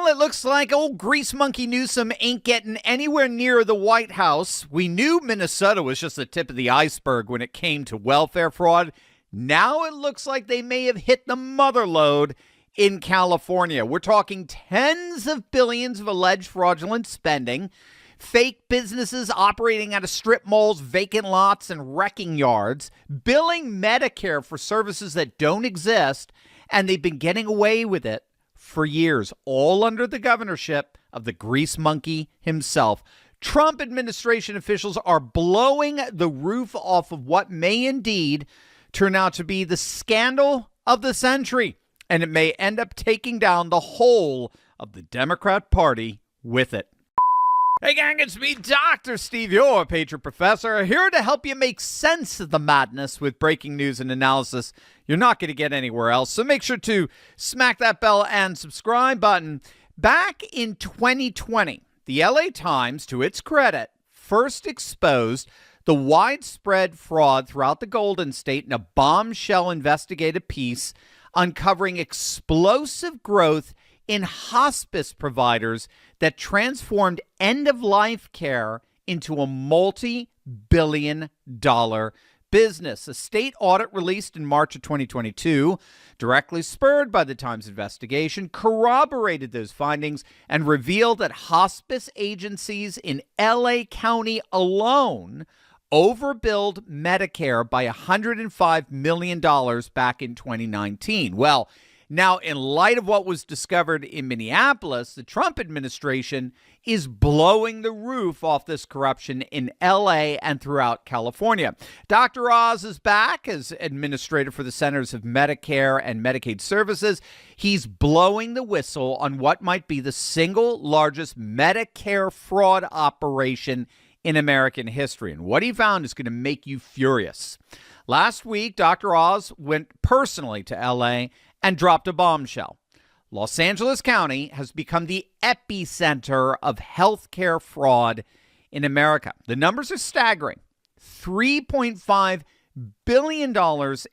Well, it looks like old grease monkey Newsom ain't getting anywhere near the White House. We knew Minnesota was just the tip of the iceberg when it came to welfare fraud. Now it looks like they may have hit the mother lode in California. We're talking tens of billions of alleged fraudulent spending, fake businesses operating out of strip malls, vacant lots, and wrecking yards, billing Medicare for services that don't exist, and they've been getting away with it for years, all under the governorship of the grease monkey himself. Trump administration officials are blowing the roof off of what may indeed turn out to be the scandal of the century, and it may end up taking down the whole of the Democrat Party with it. Hey gang, it's me, Dr. Steve, your Patriot Professor, here to help you make sense of the madness with breaking news and analysis you're not going to get anywhere else. So make sure to smack that bell and subscribe button. Back in 2020, the LA Times, to its credit, first exposed the widespread fraud throughout the Golden State in a bombshell investigative piece uncovering explosive growth in hospice providers that transformed end-of-life care into a multi-billion-dollar business. A state audit released in March of 2022, directly spurred by the Times investigation, corroborated those findings and revealed that hospice agencies in LA County alone overbilled Medicare by $105 million back in 2019. Well, now, in light of what was discovered in Minneapolis, the Trump administration is blowing the roof off this corruption in L.A. and throughout California. Dr. Oz is back as administrator for the Centers of Medicare and Medicaid Services. He's blowing the whistle on what might be the single largest Medicare fraud operation in American history. And what he found is going to make you furious. Last week, Dr. Oz went personally to L.A. and dropped a bombshell. Los Angeles County has become the epicenter of healthcare fraud in America. The numbers are staggering. $3.5 billion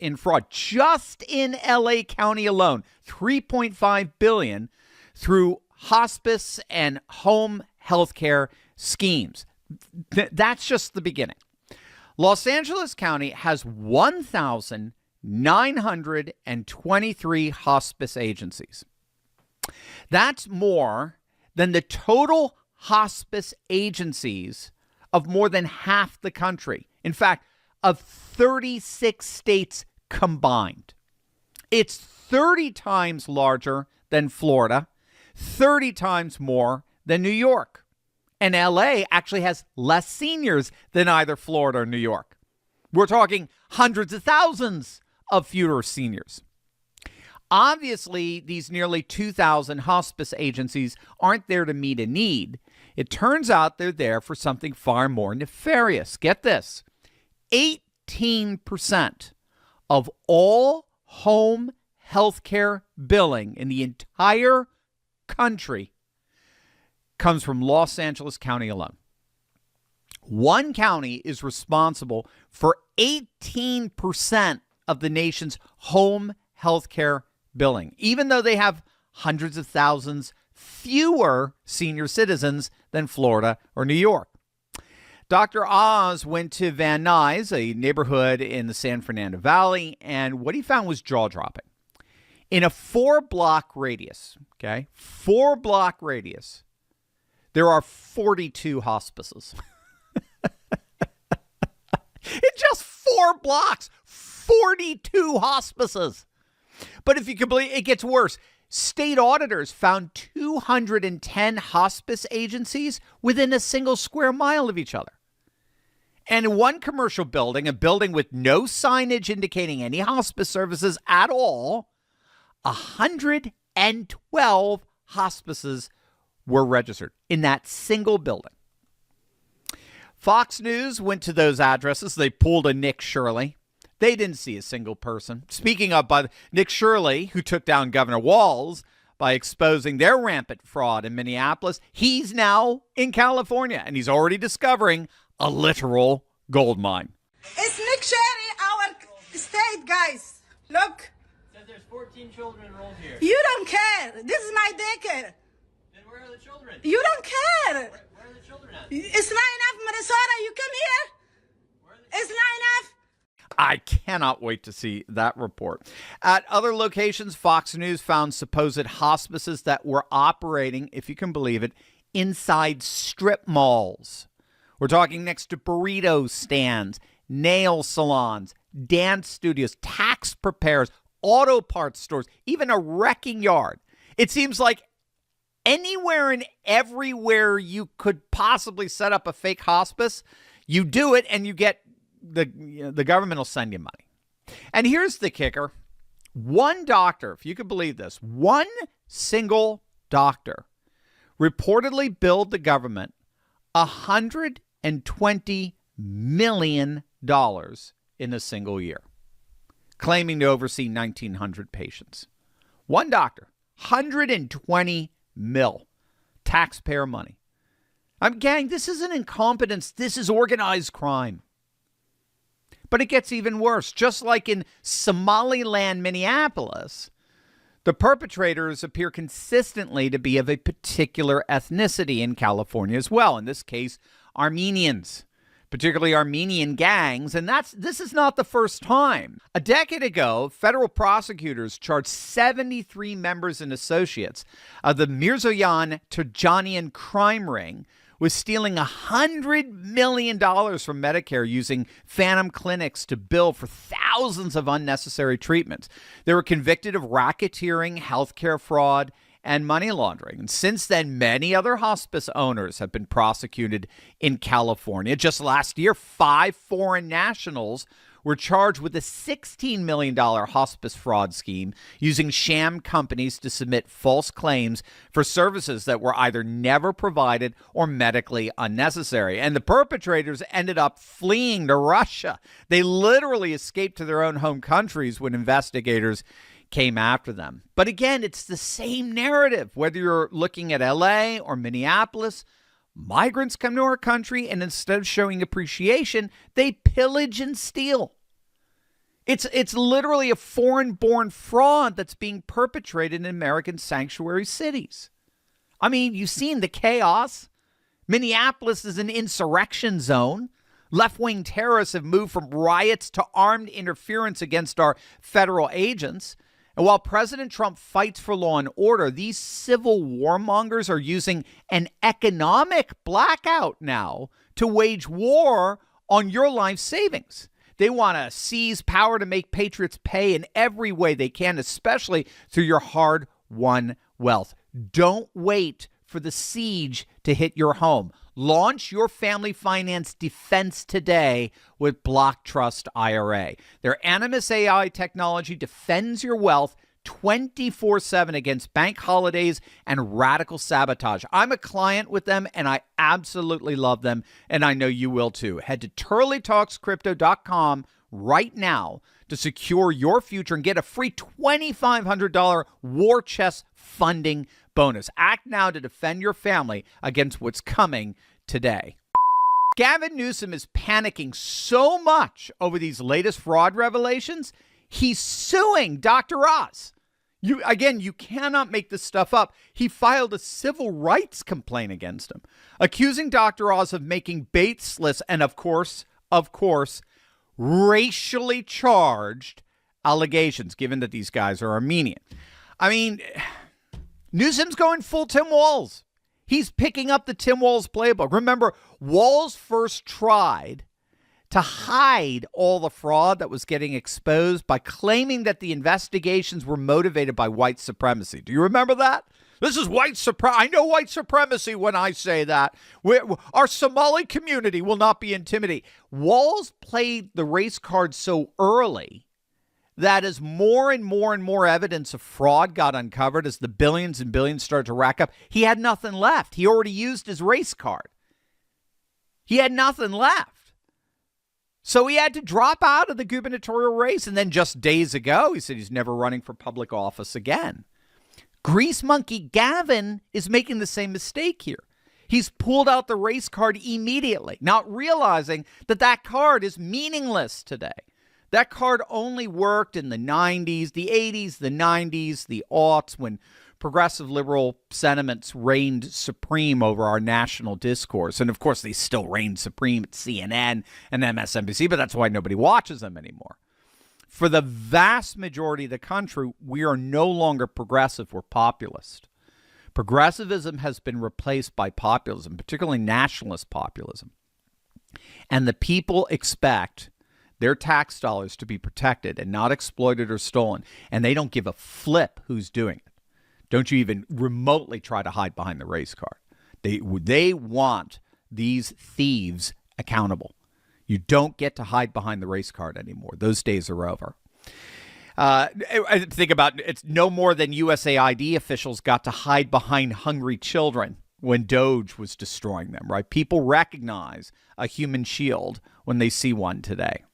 in fraud just in LA County alone. $3.5 billion through hospice and home healthcare schemes. That's just the beginning. Los Angeles County has 1,923 hospice agencies. That's more than the total hospice agencies of more than half the country. In fact, of 36 states combined. It's 30 times larger than Florida, 30 times more than New York. And LA actually has less seniors than either Florida or New York. We're talking hundreds of thousands of fewer seniors. Obviously, these nearly 2,000 hospice agencies aren't there to meet a need. It turns out they're there for something far more nefarious. Get this. 18% of all home health care billing in the entire country comes from Los Angeles County alone. One county is responsible for 18% of the nation's home health care billing, even though they have hundreds of thousands fewer senior citizens than Florida or New York. Dr. Oz went to Van Nuys, a neighborhood in the San Fernando Valley, and what he found was jaw-dropping. In a 4-block radius, there are 42 hospices. In just 4 blocks, 42 hospices. But if you can believe it, gets worse. State auditors found 210 hospice agencies within a single square mile of each other. And in one commercial building, a building with no signage indicating any hospice services at all, 112 hospices were registered in that single building. Fox News went to those addresses. They pulled a Nick Shirley. They didn't see a single person. Speaking of Nick Shirley, who took down Governor Walz by exposing their rampant fraud in Minneapolis, he's now in California, and he's already discovering a literal gold mine. It's Nick Shirley, our state, guys. Look. Says there's 14 children enrolled here. You don't care. This is my daycare. You don't care. It's not enough, Minnesota. You come here. It's not enough. I cannot wait to see that report. At other locations, Fox News found supposed hospices that were operating, if you can believe it, inside strip malls. We're talking next to burrito stands, nail salons, dance studios, tax preparers, auto parts stores, even a wrecking yard. It seems like anywhere and everywhere you could possibly set up a fake hospice, you do it and you get the government will send you money. And here's the kicker. One doctor, if you could believe this, one single doctor reportedly billed the government $120 million in a single year, claiming to oversee 1,900 patients. One doctor, 120 mil, taxpayer money. Gang, this isn't incompetence. This is organized crime. But it gets even worse. Just like in Somaliland, Minneapolis, the perpetrators appear consistently to be of a particular ethnicity in California as well. In this case, Armenians, particularly Armenian gangs. And this is not the first time. A decade ago, federal prosecutors charged 73 members and associates of the Mirzoyan Turjanian crime ring with stealing $100 million from Medicare using phantom clinics to bill for thousands of unnecessary treatments. They were convicted of racketeering, healthcare fraud, and money laundering. And since then, many other hospice owners have been prosecuted in California. Just last year, 5 foreign nationals were charged with a $16 million hospice fraud scheme using sham companies to submit false claims for services that were either never provided or medically unnecessary. And the perpetrators ended up fleeing to Russia. They literally escaped to their own home countries when investigators came after them. But again, it's the same narrative, whether you're looking at LA or Minneapolis. Migrants come to our country, and instead of showing appreciation, they pillage and steal. It's literally a foreign-born fraud that's being perpetrated in American sanctuary cities. I mean, you've seen the chaos. Minneapolis is an insurrection zone. Left-wing terrorists have moved from riots to armed interference against our federal agents. And while President Trump fights for law and order, these civil warmongers are using an economic blackout now to wage war on your life savings. They want to seize power to make patriots pay in every way they can, especially through your hard-won wealth. Don't wait for the siege to hit your home. Launch your family finance defense today with Block Trust IRA. Their Animus AI technology defends your wealth 24/7 against bank holidays and radical sabotage. I'm a client with them, and I absolutely love them, and I know you will too. Head to turleytalkscrypto.com right now to secure your future and get a free $2,500 war chest funding bonus. Act now to defend your family against what's coming today. Gavin Newsom is panicking so much over these latest fraud revelations, he's suing Dr. Oz. You cannot make this stuff up. He filed a civil rights complaint against him, accusing Dr. Oz of making baseless and, of course, racially charged allegations, given that these guys are Armenian. I mean, Newsom's going full Tim Walz. He's picking up the Tim Walz playbook. Remember, Walz first tried to hide all the fraud that was getting exposed by claiming that the investigations were motivated by white supremacy. Do you remember that? This is white supremacy. I know white supremacy when I say that. Our Somali community will not be intimidated. Walz played the race card so early that as more and more evidence of fraud got uncovered, as the billions and billions started to rack up, he had nothing left. He already used his race card. He had nothing left. So he had to drop out of the gubernatorial race. And then just days ago, he said he's never running for public office again. Grease monkey Gavin is making the same mistake here. He's pulled out the race card immediately, not realizing that that card is meaningless today. That card only worked in the 90s, the 80s, the 90s, the aughts, when progressive liberal sentiments reigned supreme over our national discourse. And of course, they still reign supreme at CNN and MSNBC, but that's why nobody watches them anymore. For the vast majority of the country, we are no longer progressive, we're populist. Progressivism has been replaced by populism, particularly nationalist populism. And the people expect their tax dollars to be protected and not exploited or stolen. And they don't give a flip who's doing it. Don't you even remotely try to hide behind the race card. They want these thieves accountable. You don't get to hide behind the race card anymore. Those days are over. I think about it's no more than USAID officials got to hide behind hungry children when Doge was destroying them, right? People recognize a human shield when they see one today.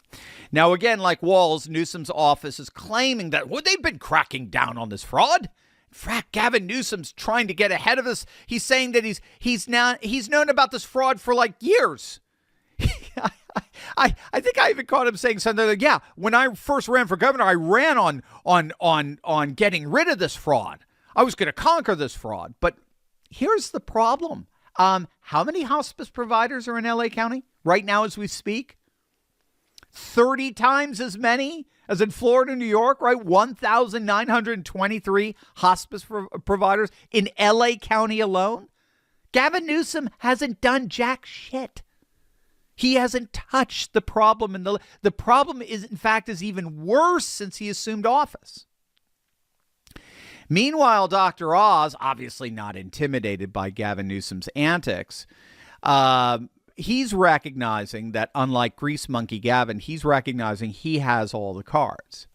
Now, again, like Walz, Newsom's office is claiming that they've been cracking down on this fraud. In fact, Gavin Newsom's trying to get ahead of this. He's saying that he's known about this fraud for like years. I think I even caught him saying something like, yeah, when I first ran for governor, I ran on getting rid of this fraud. I was going to conquer this fraud. But here's the problem. How many hospice providers are in LA County right now as we speak? 30 times as many as in Florida, New York, right? 1,923 hospice providers in LA County alone. Gavin Newsom hasn't done jack shit. He hasn't touched the problem, and the problem is, in fact, is even worse since he assumed office. Meanwhile, Dr. Oz, obviously not intimidated by Gavin Newsom's antics, he's recognizing that, unlike Grease Monkey Gavin, he's recognizing he has all the cards.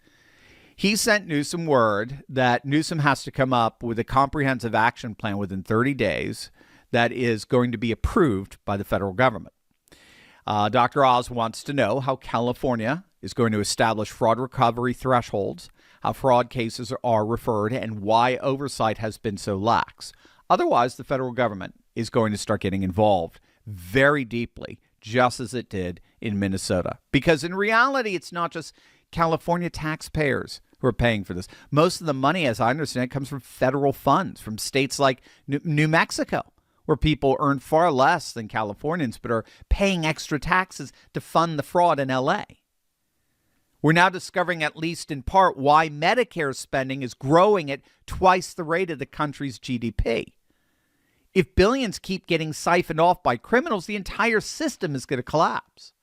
He sent Newsom word that Newsom has to come up with a comprehensive action plan within 30 days that is going to be approved by the federal government. Dr. Oz wants to know how California is going to establish fraud recovery thresholds, how fraud cases are referred, and why oversight has been so lax. Otherwise, the federal government is going to start getting involved very deeply, just as it did in Minnesota. Because in reality, it's not just California taxpayers who are paying for this. Most of the money, as I understand it, comes from federal funds, from states like New Mexico, where people earn far less than Californians but are paying extra taxes to fund the fraud in LA. We're now discovering, at least in part, why Medicare spending is growing at twice the rate of the country's GDP. If billions keep getting siphoned off by criminals, the entire system is going to collapse.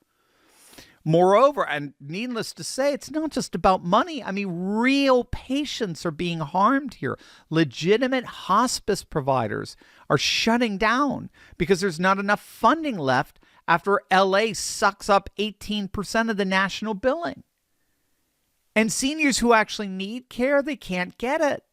Moreover, and needless to say, it's not just about money. I mean, real patients are being harmed here. Legitimate hospice providers are shutting down because there's not enough funding left after LA sucks up 18% of the national billing. And seniors who actually need care, they can't get it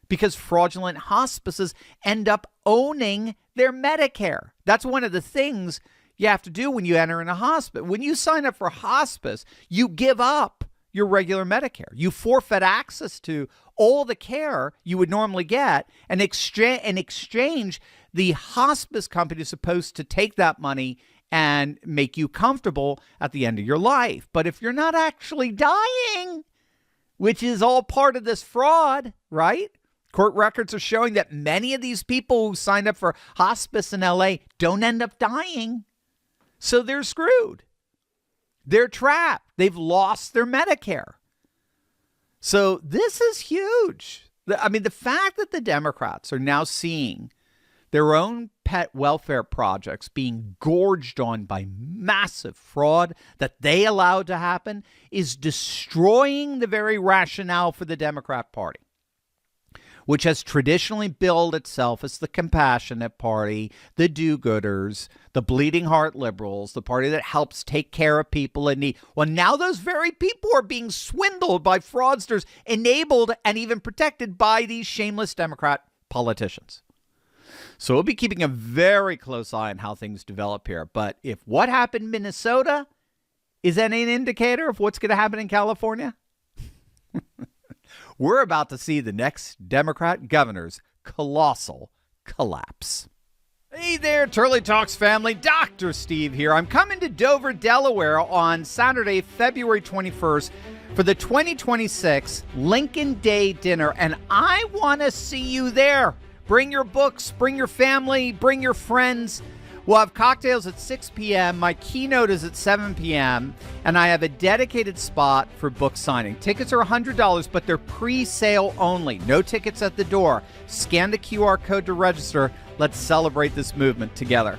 because fraudulent hospices end up owning their Medicare. That's one of the things you have to do when you enter in a hospice. When you sign up for hospice, you give up your regular Medicare. You forfeit access to all the care you would normally get, and in exchange, the hospice company is supposed to take that money and make you comfortable at the end of your life. But if you're not actually dying, which is all part of this fraud, right? Court records are showing that many of these people who signed up for hospice in LA don't end up dying. So they're screwed. They're trapped. They've lost their Medicare. So this is huge. I mean, the fact that the Democrats are now seeing their own pet welfare projects being gorged on by massive fraud that they allowed to happen is destroying the very rationale for the Democrat Party, which has traditionally billed itself as the compassionate party, the do-gooders, the bleeding heart liberals, the party that helps take care of people in need. Well, now those very people are being swindled by fraudsters, enabled and even protected by these shameless Democrat politicians. So we'll be keeping a very close eye on how things develop here. But if what happened in Minnesota is any indicator of what's going to happen in California, we're about to see the next Democrat governor's colossal collapse. Hey there, Turley Talks family. Dr. Steve here. I'm coming to Dover, Delaware on Saturday, February 21st for the 2026 Lincoln Day dinner, and I want to see you there. Bring your books, bring your family, bring your friends. We'll have cocktails at 6 p.m. My keynote is at 7 p.m., and I have a dedicated spot for book signing. Tickets are $100, but they're pre-sale only. No tickets at the door. Scan the QR code to register. Let's celebrate this movement together.